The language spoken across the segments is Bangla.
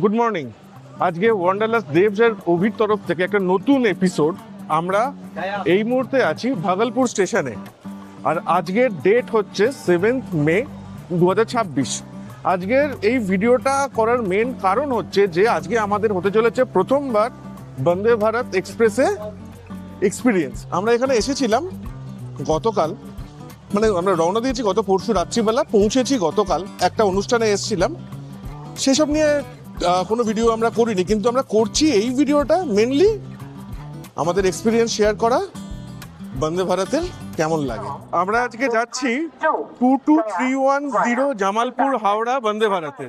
Good morning. আজকে ওয়ান্ডারলাস্ট দেবসের অভির তরফ থেকে একটা নতুন এপিসোড। আমরা এই মুহূর্তে আছি ভাগলপুর স্টেশনে, আর আজকের ডেট হচ্ছে 7 মে 2026। আজকের এই ভিডিওটা করার মেন কারণ হচ্ছে যে আজকে আমাদের হতে চলেছে প্রথমবার বন্দে ভারত এক্সপ্রেসে এক্সপিরিয়েন্স। আমরা এখানে এসেছিলাম গতকাল, মানে আমরা রওনা দিয়েছি গত পরশু রাত্রিবেলা, পৌঁছেছি গতকাল, একটা অনুষ্ঠানে এসেছিলাম। সেসব নিয়ে কোনো ভিডিও আমরা করিনি, কিন্তু আমরা করছি এই ভিডিওটা মেনলি আমাদের এক্সপিরিয়েন্স শেয়ার করা, বন্দে ভারতের কেমন লাগে। আমরা আজকে যাচ্ছি 22310 জামালপুর হাওড়া বন্দে ভারতে।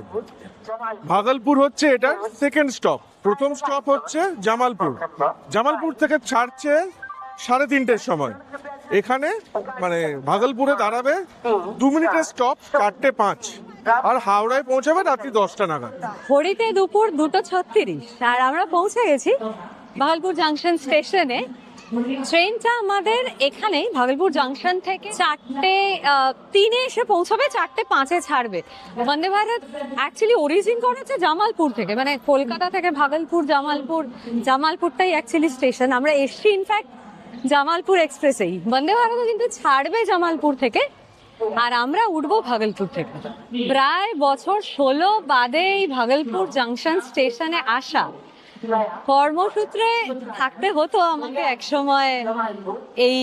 ভাগলপুর হচ্ছে এটা সেকেন্ড স্টপ, প্রথম স্টপ হচ্ছে জামালপুর। জামালপুর থেকে ছাড়ছে 3:30-র সময়। এখানে মানে ভাগলপুরে দাঁড়াবে 2 মিনিটের স্টপ, 4:05, আর হাওড়ায় পৌঁছাবে রাত্রি 10টা নাগাদ। ঘড়িতে দুপুর 2:36 আর আমরা পৌঁছে গেছি ভাগলপুর জাংশন স্টেশনে। ট্রেনটা আমাদের এখানেই ভাগলপুর জাংশন থেকে 4:03 এসে পৌঁছাবে, 4:05 ছাড়বে। বন্দে ভারত অ্যাকচুয়ালি অরিজিন করেছে জামালপুর থেকে, মানে কলকাতা থেকে ভাগলপুর, জামালপুরটাই অ্যাকচুয়ালি স্টেশন। আমরা এসছি ইনফ্যাক্ট জামালপুর এক্সপ্রেসেই। বন্দে ভারত কিন্তু ছাড়বে জামালপুর থেকে, আর আমরা উঠবো ভাগলপুর থেকে। প্রায় বছর 16 বাদে এই ভাগলপুর জাংশন স্টেশনে আসা। কর্মসূত্রে থাকতে হতো আমাকে একসময় এই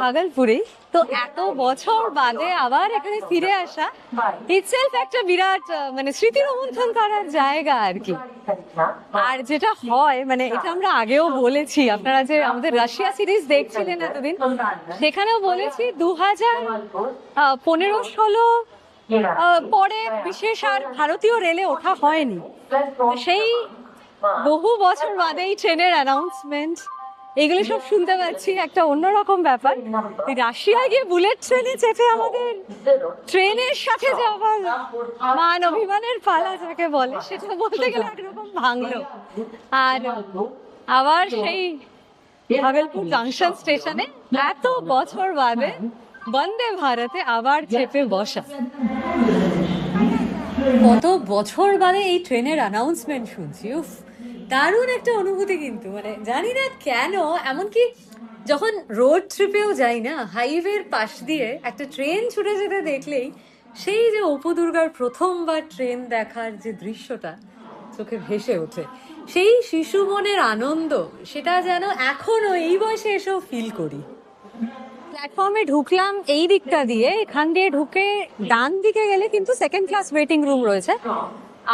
ভাগলপুরে, তো এত বছর বাদে আবার এখানে ফিরে আসা ইটসেলফ একটা বিরাট মানে স্মৃতি রোমন্থন করার জায়গা আর কি। আর যেটা হয়, মানে এটা আমরা আগেও বলেছি, আপনারা যে আমাদের রাশিয়া সিরিজ দেখছিলেন এতদিন, সেখানেও বলেছি 2015-16 পরে বিশেষ আর ভারতীয় রেলে ওঠা হয়নি। সেই বহু বছর বাদে এই ট্রেনের অ্যানাউন্সমেন্ট, এগুলো সব শুনতে পাচ্ছি, একটা অন্যরকম ব্যাপার। রাশিয়ায় গিয়ে বুলেট ট্রেনে চেপে আমাদের ট্রেনের সাথে যাওয়ার মান অভিমানের পালা যাকে বলে, সেটা বলতে গেলে একরকম ভাঙলো। আর আবার সেই ভাগলপুর জাংশন স্টেশনে এত বছর বাদে বন্দে ভারতে আবার চেপে বসা। কত বছর বাদে এই ট্রেনের অ্যানাউন্সমেন্ট শুনছি, উফ দারুণ একটা অনুভূতি। কিন্তু মানে জানি না কেন, এমনকি যখন রোড ট্রিপেও যাই না, হাইওয়ের পাশ দিয়ে একটা ট্রেন ছুটে যেতে দেখলেই সেই যে অপু দুর্গার প্রথমবার ট্রেন দেখার যে দৃশ্যটা চোখে ভেসে ওঠে, সেই শিশু মনের আনন্দ, সেটা যেন এখনো এই বয়সে এসেও ফিল করি। প্ল্যাটফর্মে ঢুকলাম এই দিকটা দিয়ে, এখান দিয়ে ঢুকে ডান দিকে গেলে কিন্তু সেকেন্ড ক্লাস ওয়েটিং রুম রয়েছে।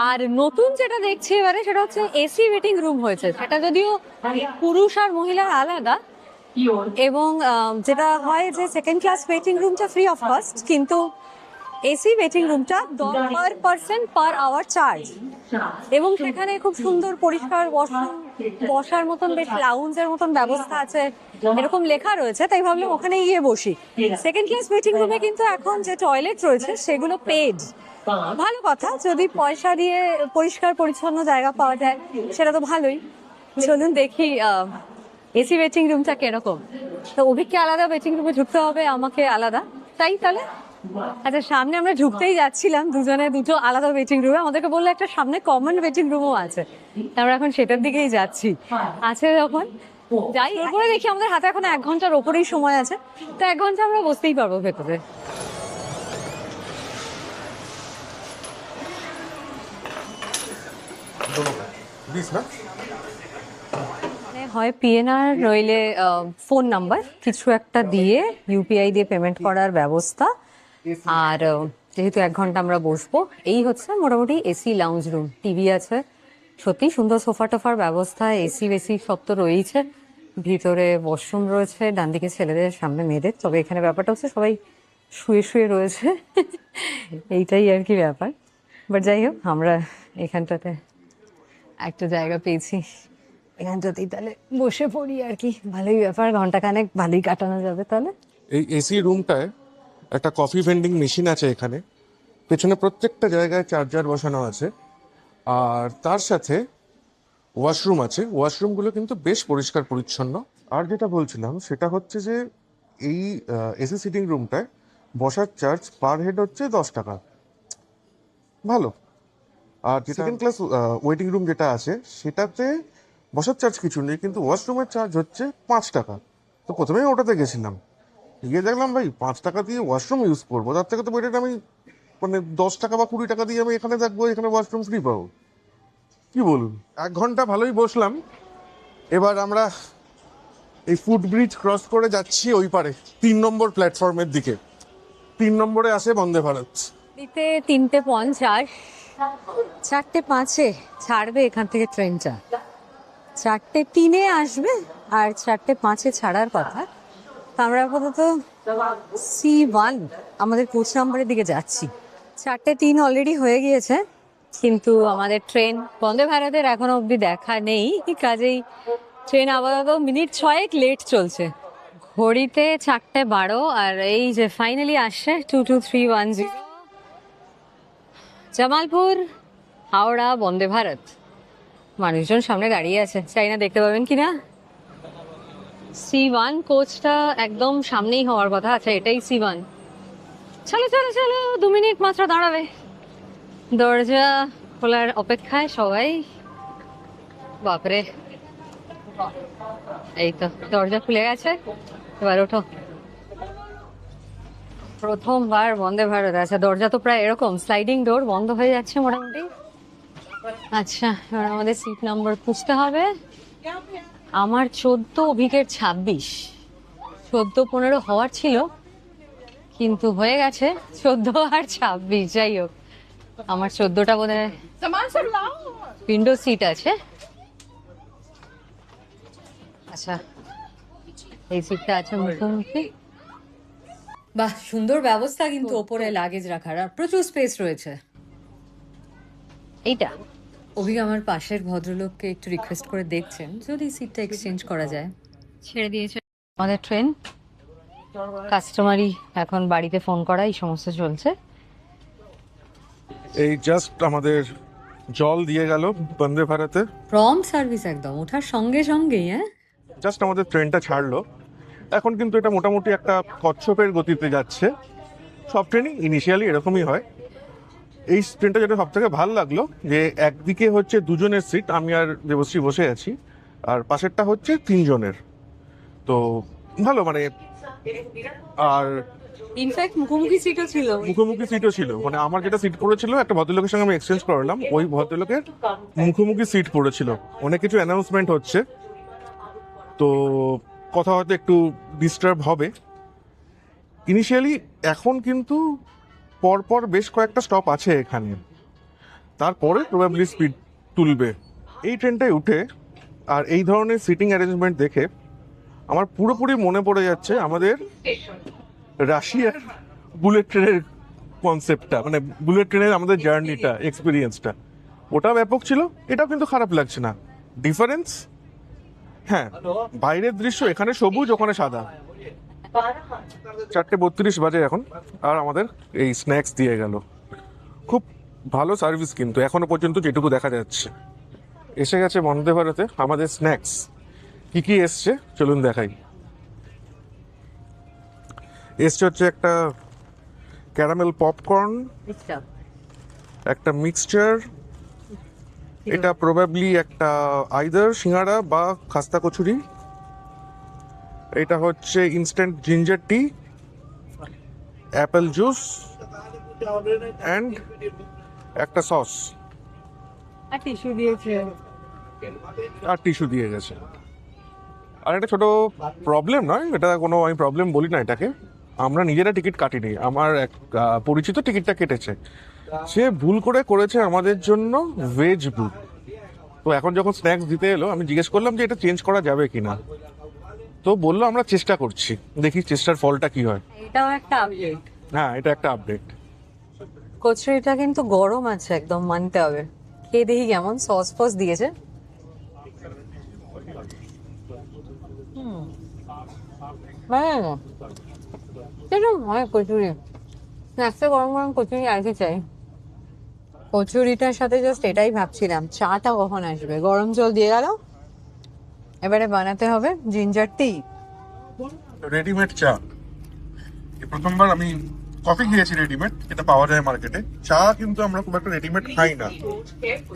আর নতুন যেটা দেখছি এবারে, সেটা হচ্ছে এসি ওয়েটিং রুম হয়েছে, সেটা যদিও পুরুষ আর মহিলার আলাদা। এবং যেটা হয় যে সেকেন্ড ক্লাস ওয়েটিং রুমটা ফ্রি অফ কস্ট, কিন্তু এসি ওয়েটিং রুমটা per person per hour charge. এবং সেখানে খুব সুন্দর পরিষ্কার বসার মতন বেশ লাউঞ্জের মতন ব্যবস্থা আছে, এরকম লেখা রয়েছে, তাই ভাবলাম ওখানে গিয়ে বসি। সেকেন্ড ক্লাস ওয়েটিং রুমে কিন্তু এখন যে টয়লেট রয়েছে সেগুলো পেড। ভালো কথা, যদি পয়সা দিয়ে পরিষ্কার পরিচ্ছন্ন জায়গা পাওয়া যায় সেটা তো ভালোই। চলুন দেখি এসি ওয়েটিং রুমটা কিরকম। তো অভিককে আলাদা ওয়েটিং রুমে ঢুকতে হবে, আমাকে আলাদা, তাই তাহলে আচ্ছা। সামনে আমরা ঢুকতেই যাচ্ছিলাম দুজনে দুটো আলাদা ওয়েটিং রুমে, আমাদেরকে বললো একটা সামনে কমন ওয়েটিং রুমও আছে, আমরা এখন সেটার দিকেই যাচ্ছি। আছে যখন যাই, এরপরে দেখি আমাদের হাতে এখন 1 ঘন্টার ওপরেই সময় আছে, তো 1 ঘন্টা আমরা বসতেই পারবো ভেতরে। হয় পিএনআর নইলে ফোন নাম্বার কিছু একটা দিয়ে ইউপিআই দিয়ে পেমেন্ট করার ব্যবস্থা। আর যেহেতু 1 ঘন্টা আমরা বসবো, এই হচ্ছে মোটামুটি এসি লাউঞ্জ রুম। টিভি আছে, সত্যি সুন্দর সোফা টোফার ব্যবস্থা, এসি বেসি সব তো রয়েছে। ভিতরে ওয়াশরুম রয়েছে, ডান দিকে ছেলেদের, সামনে মেয়েদের। তবে এখানে ব্যাপারটা হচ্ছে সবাই শুয়ে শুয়ে রয়েছে, এইটাই আর কি ব্যাপার। বাট যাই হোক, আমরা এখানটাতে একটা জায়গা পেয়েছি, এখানটাতেই তাহলে বসে পড়ি আর কি। ভালোই ব্যাপার, ঘন্টাখানেক ভালোই কাটানো যাবে তাহলে। এই এসি রুমটায় একটা কফি ভেন্ডিং মেশিন আছে এখানে, পেছনে প্রত্যেকটা জায়গায় চার্জার বসানো আছে, আর তার সাথে ওয়াশরুম আছে। ওয়াশরুমগুলো কিন্তু বেশ পরিষ্কার পরিচ্ছন্ন। আর যেটা বলছিলাম সেটা হচ্ছে যে এই এসি সিটিং রুমটায় বসার চার্জ পার হেড হচ্ছে 10 টাকা। ভালো, আর সেকেন্ড ক্লাস ওয়েটিং রুম যেটা আছে সেটাতে বসার চার্জ কিছু নেই, কিন্তু ওয়াশরুমের চার্জ হচ্ছে 5 টাকা। তো প্রথমেই ওটাতে গেছিলাম, গিয়ে দেখলাম ভাই 5 টাকা দিয়ে ওয়াশরুম ইউজ করবো, তার থেকে তো বেটার আমি মানে 10 টাকা বা 20 টাকা দিয়ে আমি এখানে থাকবো, এখানে ওয়াশরুম ফ্রি পাবো। কি বলুন, 1 ঘন্টা ভালোই বসলাম। এবার আমরা এই ফুটব্রিজ ক্রস করে যাচ্ছি ওই পারে 3 নম্বর প্ল্যাটফর্মের দিকে। 3 নম্বরে আসে বন্দে ভারত। দিতে 3:50, 4:05 ছাড়বে এখান থেকে ট্রেনটা, 4:03 আসবে আর 4:05 ছাড়ার কথা। তো আমরা আপাতত C1 আমাদের কোচ নাম্বারের দিকে যাচ্ছি। 4:03 অলরেডি হয়ে গিয়েছে, কিন্তু আমাদের ট্রেন বন্দে ভারতের এখনো অবধি দেখা নেই, কাজেই ট্রেন আপাতত মিনিট 6 লেট চলছে। ঘড়িতে 4:12 আর এই যে ফাইনালি আসছে 22310 জামালপুর হাওড়া বন্দে ভারত। মানুষজন সামনে দাঁড়িয়ে আছে, চাই না দেখতে পাবেন কিনা। C1 কোচটা একদম সামনেই হওয়ার কথা। আচ্ছা, এটাই C1। চলো চলো চলো, 2 মিনিট মাত্র দাঁড়াবে। দরজা খোলার অপেক্ষায় সবাই। বাপরে, এই তো দরজা খুলে গেছে, এবার ওঠো। প্রথমবার বন্দে ভারত। আচ্ছা, দরজা তো প্রায় এরকম স্লাইডিং ডোর, বন্ধ হয়ে যাচ্ছে মোটামুটি। আচ্ছা, এবার আমাদের সিট নাম্বার খুঁজতে হবে। আমার 14, অভিকের 26। 14-15 হওয়ার ছিল, কিন্তু হয়ে গেছে 14 আর 26। যাই হোক, আমার 14টা বোধ হয় উইন্ডো সিট আছে। আচ্ছা, এই সিটটা আছে মুখোমুখি। বাহ, সুন্দর ব্যবস্থা কিন্তু ওপরে লাগেজ রাখার, আর প্রচুর স্পেস রয়েছে। এইটা অভি আমার পাশের ভদ্রলোককে একটু রিকোয়েস্ট করে দেখছেন যদি সিটটা এক্সচেঞ্জ করা যায়। ছেড়ে দিয়েছে। আমাদের ট্রেন কাস্টমারি এখন বাড়িতে ফোন করা এই সমস্ত চলছে। এই জাস্ট আমাদের জল দিয়ে গেল বন্দে ভারতে, প্রম সার্ভিস একদম, ওঠার সঙ্গে সঙ্গেই। হ্যাঁ, জাস্ট আমাদের ট্রেনটা ছাড়লো। এখন কিন্তু এটা মোটামুটি একটা কচ্ছপের গতিতে যাচ্ছে। সব ট্রেনই ইনিশিয়ালি এরকমই হয়। এই ট্রেনটা যেটা সব থেকে ভালো লাগলো যে একদিকে হচ্ছে 2 জনের সিট, আমি আর দেবশ্রী বসে আছি, আর পাশেরটা হচ্ছে 3 জনের। তো ভালো মানে, আর ইনফ্যাক্ট মুখোমুখি সিটও ছিল। মুখোমুখি সিটও ছিল, মানে আমার যেটা সিট পড়েছিল একটা ভদ্রলোকের সঙ্গে আমি এক্সচেঞ্জ করলাম, ওই ভদ্রলোকের মুখোমুখি সিট পড়েছিল। অনেক কিছু অ্যানাউন্সমেন্ট হচ্ছে, তো কথা হয়তো একটু ডিস্টার্ব হবে ইনিশিয়ালি। এখন কিন্তু পরপর বেশ কয়েকটা স্টপ আছে এখানে, তারপরে প্রবাবলি স্পিড তুলবে। এই ট্রেনটায় উঠে আর এই ধরনের সিটিং অ্যারেঞ্জমেন্ট দেখে আমার পুরোপুরি মনে পড়ে যাচ্ছে আমাদের রাশিয়ার বুলেট ট্রেনের কনসেপ্টটা, মানে বুলেট ট্রেনের আমাদের জার্নিটা, এক্সপিরিয়েন্সটা। ওটা ব্যাপক ছিল, এটাও কিন্তু খারাপ লাগছে না। ডিফারেন্স, হ্যাঁ, বাইরের দৃশ্য এখানে সবুজ, ওখানে সাদা। 4:32 বাজে এখন, আর আমাদের এই স্ন্যাক্স দিয়ে গেল। খুব ভালো সার্ভিস কিন্তু এখনো পর্যন্ত যেটুকু দেখা যাচ্ছে। এসে গেছে বন্দে ভারতে আমাদের স্ন্যাক্স। কি কি এসছে চলুন দেখাই। এসছে হচ্ছে একটা ক্যারামেল পপকর্ন, একটা মিক্সচার, এটা প্রবাবলি একটা আইদার সিঙ্গাড়া বা খাস্তা কচুরি। এটা হচ্ছে instant ginger tea, Apple juice and একটা সস, আর টিস্যু দিয়েছে। আর টিস্যু দিয়ে গেছে। আর একটা ছোট প্রবলেম নয়, এটা কোনো আমি প্রবলেম বলি না এটাকে, আমরা নিজেরা টিকিট কাটিনি, আমার এক পরিচিত টিকিটটা কেটেছে, সে ভুল করেছে আমাদের জন্য ভেজ বুক। তো এখন যখন স্ন্যাক্স দিতে এলো আমি জিজ্ঞেস করলাম যে এটা চেঞ্জ করা যাবে কিনা, তো বললো আমরা চেষ্টা করছি, দেখি চেষ্টার ফলটা কি হয়। এটাও একটা আপডেট। হ্যাঁ, এটা একটা আপডেট। কচুরিটা কিন্তু গরম আছে একদম, মানতে হবে। খেয়ে দেখি কেমন, সস ফস দিয়েছে। এরকম হয় কচুরি, স্ন্যাক্সে গরম গরম কচুরি আর কি চাই। কচুরিটার সাথে জাস্ট এটাই ভাবছিলাম, চাটা কখন আসবে। গরম জল দিয়ে গেল, এবারে বানাতে হবে জিঞ্জার টি। রেডিমেড চা, প্রথমবার আমি কফি খেয়েছি রেডিমেড, এটা পাওয়া যায় মার্কেটে। চা কিন্তু আমরা খুব একটা রেডিমেড খাই না।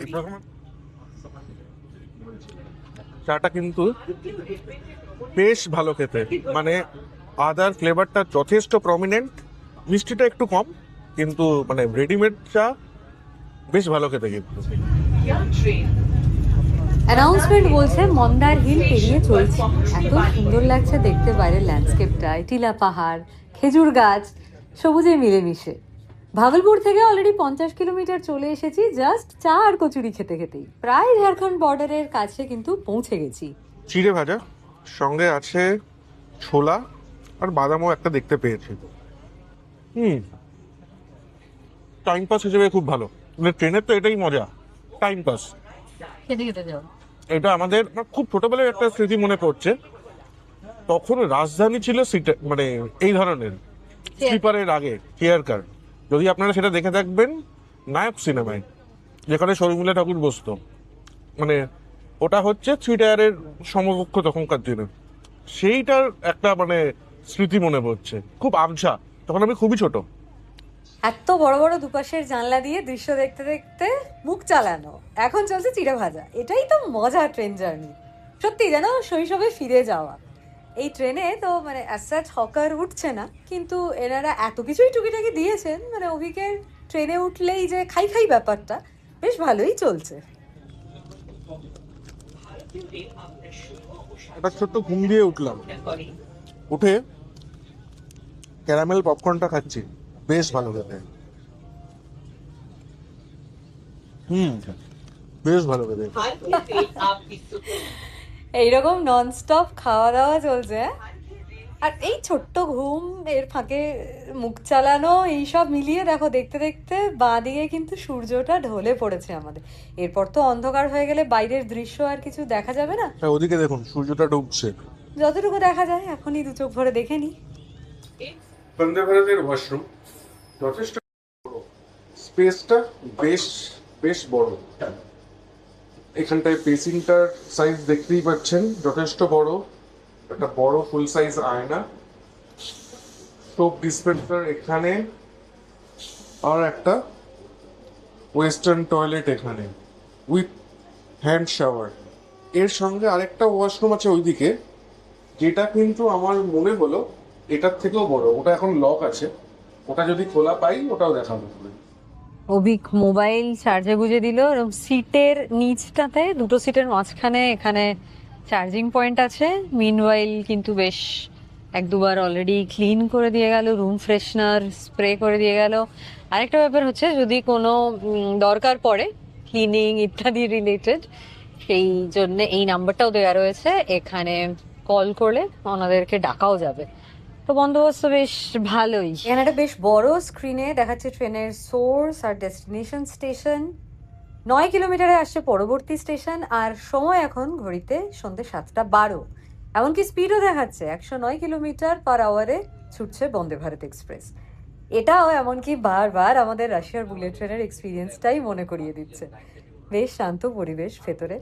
এই প্রথম চাটা কিন্তু বেশ ভালো খেতে, মানে আদার ফ্লেভারটা যথেষ্ট প্রমিনেন্ট, মিষ্টিটা একটু কম, কিন্তু মানে রেডিমেড চা বেশ ভালো খেতে কিন্তু। অ্যানাউন্সমেন্ট বলছে মন্দার হিল পেরিয়ে চলছে। এত সুন্দর লাগছে দেখতে বাইরের ল্যান্ডস্কেপটা, টিলা পাহাড়, খেজুর গাছ, সবুজে মিলেমিশে। ভাগলপুর থেকে অলরেডি 50 কিলোমিটার চলে এসেছি জাস্ট চা আর কচুরি খেতে খেতেই। প্রায় ঝাড়খণ্ড বর্ডারের কাছে কিন্তু পৌঁছে গেছি। চিড়ে ভাজা সঙ্গে আছে ছোলা আর বাদামও একটা দেখতে পেয়েছি। টাইম পাস হিসেবে খুব ভালো, মানে ট্রেনের তো এটাই মজা, টাইম পাস। খেতে খেতে যাও। এটা আমাদের খুব ছোটবেলায় একটা স্মৃতি মনে পড়ছে। তখন রাজধানী ছিল সিটে, মানে এই ধরনের স্লিপারের আগে চেয়ার কার, যদি আপনারা সেটা দেখে থাকবেন নায়ক সিনেমায়, যেখানে শর্মিলা ঠাকুর বসতো, মানে ওটা হচ্ছে 3 টায়ারের সমকক্ষ তখনকার দিনে। সেইটার একটা মানে স্মৃতি মনে পড়ছে, খুব আবছা, তখন আমি খুবই ছোট। এত বড় বড় দুপাশের জানলা দিয়ে দৃশ্য দেখতে দেখতে মুখ চালানো, এখন চলছে চিড়ে ভাজা। এটাই তো মজা ট্রেন জার্নি, সত্যি যেন শৈশবে ফিরে যাওয়া। এই ট্রেনে তো মানে অ্যাজ সাচ হকার উঠছে না, কিন্তু এনারা এত কিছুই টুকিটাকি দিয়েছেন, মানে অভিকের ট্রেনে উঠলেই যে খাই খাই ব্যাপারটা বেশ ভালোই চলছে। একটা ছোট্ট ঘুম দিয়ে উঠলাম, উঠে ক্যারামেল পপকর্নটা খাচ্ছি, বেশ ভালো খেতে। বেশ ভালো খেতে। এইরকম ননস্টপ খাওয়া দাওয়া চলছে, আর এই ছোট্ট ঘুম, এর ফাঁকে মুখ চালানো, এইসব মিলিয়ে দেখো দেখতে দেখতে বাঁ দিকে কিন্তু সূর্যটা ঢলে পড়েছে আমাদের। এরপর তো অন্ধকার হয়ে গেলে বাইরের দৃশ্য আর কিছু দেখা যাবে না। হ্যাঁ, ওদিকে দেখুন সূর্যটা ডুবছে। যতটুকু দেখা যায় এখনই দু চোখ ভরে দেখে নি। বন্দে ভারতের ওয়াশরুম যথেষ্ট বড়, স্পেসটা বেশ বেশ বড়। এখানটায় বেসিনটার সাইজ দেখতেই পাচ্ছেন, যথেষ্ট বড়। একটা বড় ফুল সাইজ আয়না, সোপ ডিসপেন্সার এখানে, আর একটা ওয়েস্টার্ন টয়লেট এখানে উইথ হ্যান্ড শাওয়ার। এর সঙ্গে আরেকটা ওয়াশরুম আছে ওইদিকে, যেটা কিন্তু আমার মনে হলো এটার থেকেও বড়। ওটা এখন লক আছে, ওটা যদি খোলা পাই ওটাও দেখাবো। অভিক মোবাইল চার্জে গুঁজে দিল। সিটের নিচটাতে, দুটো সিটের মাঝখানে এখানে চার্জিং পয়েন্ট আছে। মিনওয়াইল কিন্তু বেশ এক দুবার অলরেডি ক্লিন করে দিয়ে গেল, রুম ফ্রেশনার স্প্রে করে দিয়ে গেল। আরেকটা ব্যাপার হচ্ছে, যদি কোনো দরকার পড়ে ক্লিনিং ইত্যাদি রিলেটেড, সেই জন্য এই নাম্বারটাও দেওয়া রয়েছে, এখানে কল করলে ওনাদেরকে ডাকাও যাবে। তো বন্দোবস্ত বেশ ভালোই। এখানে একটা বেশ বড় স্ক্রিনে দেখাচ্ছে ট্রেনের সোর্স আর ডেস্টিনেশন স্টেশন। 9 কিলোমিটারে আসছে পরবর্তী স্টেশন, আর সময় এখন ঘড়িতে সন্ধ্যে 7:12। এমনকি স্পিডও দেখাচ্ছে 109 কিলোমিটার পার আওয়ারে ছুটছে বন্দে ভারত এক্সপ্রেস। এটাও এমনকি বারবার আমাদের রাশিয়ার বুলেট ট্রেনের এক্সপিরিয়েন্সটাই মনে করিয়ে দিচ্ছে। বেশ শান্ত পরিবেশ ভেতরে,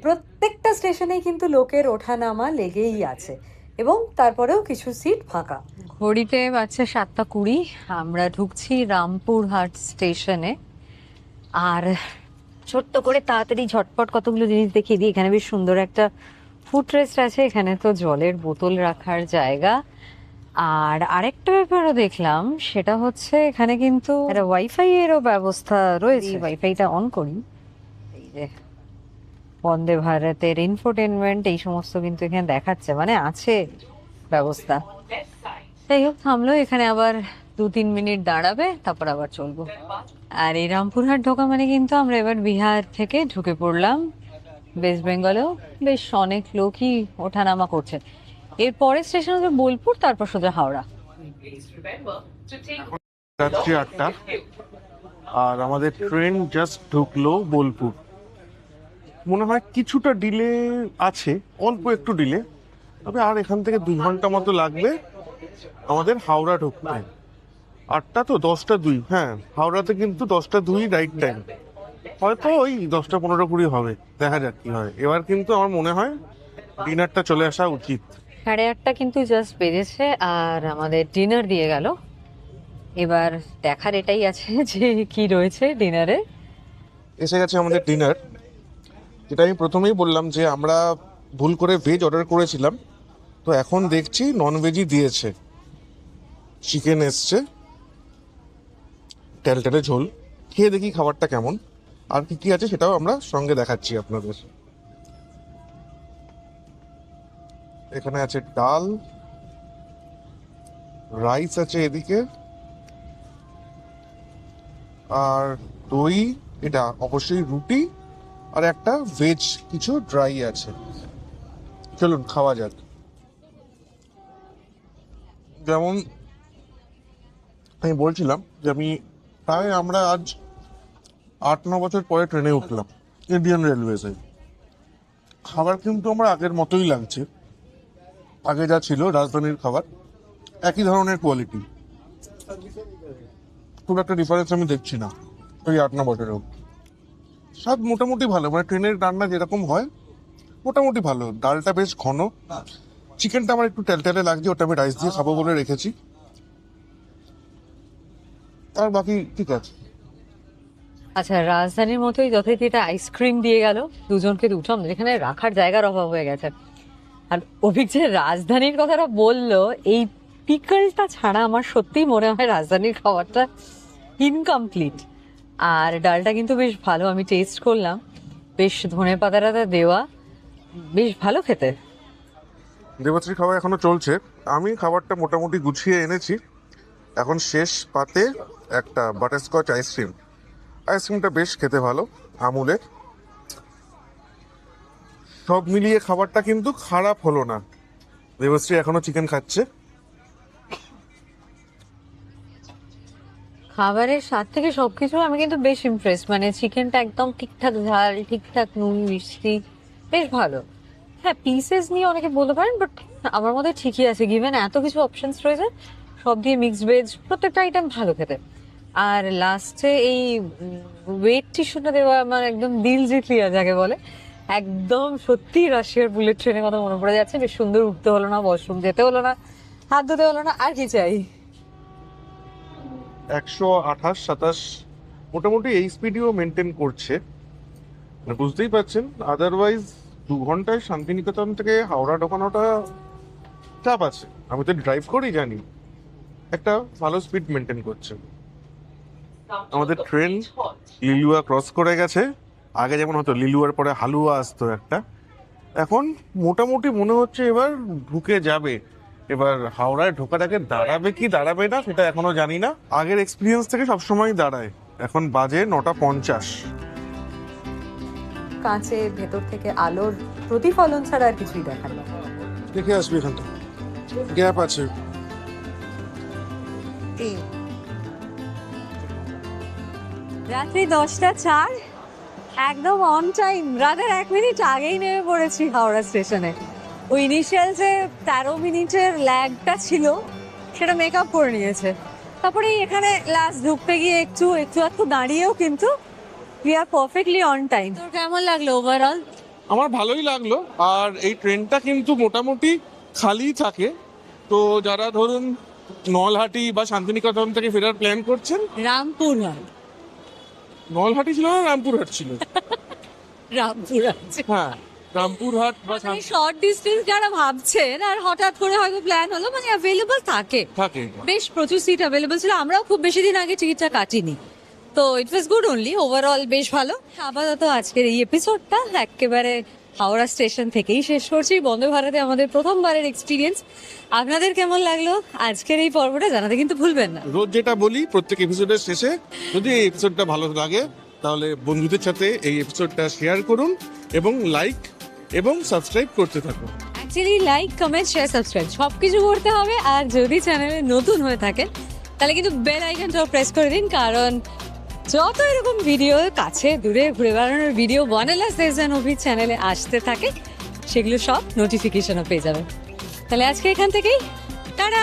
প্রত্যেকটা স্টেশনেই কিন্তু লোকের ওঠানামা লেগেই আছে, এবং তারপরেও কিছু সিট ফাঁকা। ঘড়িতে বাজছে 7:20, আমরা ঢুকছি রামপুরহাট স্টেশনে। আর ছোট্ট করে তাড়াতাড়ি ঝটপট কতগুলো জিনিস দেখিয়ে দিই। এখানে বেশ সুন্দর একটা ফুড রেস্ট আছে, এখানে তো জলের বোতল রাখার জায়গা। আর আরেকটা ব্যাপারও দেখলাম, সেটা হচ্ছে এখানে কিন্তু একটা ওয়াইফাই এরও ব্যবস্থা রয়েছে। ওয়াইফাইটা অন করি, এই যে বন্দে ভারতের ইনফোটেনমেন্ট এই সমস্ত কিন্তু এখানে দেখাচ্ছে, মানে আছে ব্যবস্থা। যাই হোক, থামলো এখানে, আবার 2-3 মিনিট দাঁড়াবে, তারপর আবার চলবো। আর এই রামপুরহাট ঢোকা মানে কিন্তু আমরা এবার বিহার থেকে ঢুকে পড়লাম ওয়েস্ট বেঙ্গলেও। বেশ অনেক লোকই ওঠানামা করছে। এর পরের স্টেশন হচ্ছে বোলপুর, তারপর সোজা হাওড়া। রাত্রি 8টা, আর আমাদের ট্রেন জাস্ট ঢুকলো বোলপুর। মনে হয় কিছুটা ডিলে আছে, অল্প একটু ডিলে, তবে আর এখান থেকে 2 ঘন্টা মতো লাগবে আমাদের হাওড়া ঢুকতে। 8টা তো 10টা 2, হ্যাঁ হাওড়াতে কিন্তু 10টা 2 রাইট টাইম। হয়তো ওই 10টা 15-20 হবে, দেখা যাক কি হয়। এবার কিন্তু আমার মনে হয় ডিনারটা চলে আসা উচিত। 8:30 কিন্তু জাস্ট বেজেছে, আর আমাদের ডিনার দিয়ে গেল। এবার দেখার এটাই আছে যে কি রয়েছে ডিনারে। এসে গেছে আমাদের ডিনার, যেটা আমি প্রথমেই বললাম যে আমরা ভুল করে ভেজ অর্ডার করেছিলাম, তো এখন দেখছি নন ভেজই দিয়েছে। চিকেন এসছে, টেলটেলে ঝোল, খেয়ে দেখি খাবারটা কেমন, আর কি কি আছে সেটাও আমরা সঙ্গে দেখাচ্ছি আপনাদের। এখানে আছে ডাল, রাইস আছে এদিকে, আর দই, এটা অবশ্যই রুটি, আর একটা ভেজ কিছু ড্রাই আছে। চলুন খাওয়া যাক। যেমন আমি বলছিলাম যে আমরা আজ 8-9 বছর পরে ট্রেনে উঠলাম ইন্ডিয়ান রেলওয়েজে। খাবার কিন্তু আমার আগের মতোই লাগছে, আগে যা ছিল রাজধানীর খাবার, একই ধরনের কোয়ালিটি, খুব একটা ডিফারেন্স আমি দেখছি না ওই 8-9 বছরেও। স্বাদ মোটামুটি ভালো, মানে ট্রেনের রান্না যেরকম হয় মোটামুটি ভালো। ডালটা বেশ ঘন, চিকেনটা আমার একটু টেলটেলে লাগছে, ওটা আমি রাইস দিয়ে খাবো বলে রেখেছি, আর বাকি ঠিক আছে। আচ্ছা, রাজধানীর মতোই যথারীতি আইসক্রিম দিয়ে গেল দুজনকে দুটো, আমাদের এখানে রাখার জায়গার অভাব হয়ে গেছে। আর অভিক যে রাজধানীর কথাটা বললো, এই পিকলটা ছাড়া আমার সত্যিই মনে হয় রাজধানীর খাবারটা ইনকমপ্লিট। আর ডালটা কিন্তু বেশ ভালো, আমি টেস্ট করলাম, বেশ ধনে পাতা দেওয়া, বেশ ভালো খেতে। দেবশ্রী খাওয়া এখনো চলছে, আমি খাবারটা মোটামুটি গুছিয়ে এনেছি। এখন শেষ পাতে একটা বাটারস্কচ আইসক্রিম, আইসক্রিমটা বেশ খেতে ভালো, আমুলের। সব মিলিয়ে খাবারটা কিন্তু খারাপ হলো না। দেবশ্রী এখনো চিকেন খাচ্ছে। খাবারের স্বাদ থেকে সবকিছু আমি কিন্তু বেশ ইমপ্রেস, মানে চিকেনটা একদম ঠিকঠাক ঝাল, ঠিকঠাক নুন মিষ্টি, বেশ ভালো। হ্যাঁ, পিসেস নিয়ে অনেকে বলতে পারেন, বাট আমার মধ্যে ঠিকই আছে, গিভেন এত কিছু অপশনস রয়েছে, সব দিয়ে মিক্সড ভেজ, প্রত্যেকটা আইটেম ভালো খেতে। আর লাস্টে এই ওয়েট টিস্যুটা দেওয়া আমার একদম দিল জিত লিয়া যাকে বলে, একদম সত্যি রাশিয়ার বুলেট ট্রেনের কথা মনে পড়ে যাচ্ছে। বেশ সুন্দর, উঠতে হলো না, ওয়াশরুম যেতে হলো না, হাত ধুতে হলো না, আর কি চাই। 128-27 মোটামুটি এই স্পিডেও মেনটেন করছে, মানে বুঝতেই পারছেন। আদারওয়াইজ 2 ঘন্টায় শান্তিনিকেতন থেকে হাওড়া ঢোকানোটা চাপ আছে। আমি তো ড্রাইভ করি, জানি একটা ভালো স্পিড মেনটেন করছে। আমাদের ট্রেন লিলুয়া ক্রস করে গেছে। আগে যেমন হতো লিলুয়ার পরে হালুয়া আসতো একটা, এখন মোটামুটি মনে হচ্ছে এবার ঢুকে যাবে। এবার হাওড়ায় ঢোকার আগে দাঁড়াবে কি দাঁড়াবে না সেটা এখনো জানি না, আগের এক্সপিরিয়েন্স থেকে সবসময় দাঁড়ায়। এখন বাজে 9:50। কাঁচে ভেতর থেকে আলোর প্রতিফলন ছাড়া আর কিছুই দেখার না। দেখে আসবি, এখানটা গ্যাপ আছে। রাত্রি 10:04, একদম অন টাইম, রাতের 1 মিনিট আগেই নেমে পড়েছি হাওড়া স্টেশনে। ওই ইনিশিয়াল যে 13 মিনিটের ল্যাগটা ছিল সেটা মেকআপ করে নিয়েছে। তারপরে এখানে লাস্ট ঢুকতে গিয়ে একটু দাঁড়িয়েও কিন্তু we are perfectly on time. তোর কেমন লাগলো ওভারঅল? আমার ভালোই লাগলো। আর এই ট্রেনটা কিন্তু মোটামুটি খালি থাকে, তো যারা ধরুন নলহাটি বা শান্তিনিকেতন থেকে ফেরার প্ল্যান করছেন, রামপুরহাট। নলহাটি ছিল না রামপুরহাট ছিল? রামপুরহাট, হ্যাঁ, রামপুরহাট বা শর্ট ডিস্টেন্স যারা ভাবছেন আর হঠাৎ করে হয়তো প্ল্যান হলো, মানে অ্যাভেলেবল থাকে, বেশ প্রচুর সিট অ্যাভেলেবল ছিল। আমরাও খুব বেশি দিন আগে টিকিটটা কাটিনি, তো ইট ওয়াজ গুড অনলি। ওভারঅল বেশ ভালো। আপাতত আজকের এই এপিসোডটা একেবারে হাওড়া স্টেশন থেকেই শেষ করছি। বন্দে ভারতে আমাদের প্রথমবারের এক্সপিরিয়েন্স। আপনাদের কেমন লাগলো আজকের এই পর্বটা জানাতে কিন্তু ভুলবেন না। রোজ যেটা বলি প্রত্যেক এপিসোডের শেষে, যদি এই এপিসোডটা ভালো লাগে তাহলে বন্ধুদের সাথে এই এপিসোডটা শেয়ার করুন এবং লাইক এবং সাবস্ক্রাইব করতে থাকুন। Actually like, comment, share, subscribe সবকিছু করতে হবে। আর যদি চ্যানেলে নতুন হয়ে থাকেন তাহলে কিন্তু বেল আইকনটাও প্রেস করে দিন, কারণ যত এরকম ভিডিও কাছে দূরে ঘুরে বেড়ানোর ভিডিও ওয়ানেলাস দেশান অভির চ্যানেলে আসতে থাকে, সেগুলো সব নোটিফিকেশনও পেয়ে যাবেন। তাহলে আজকে এখান থেকেই টাটা।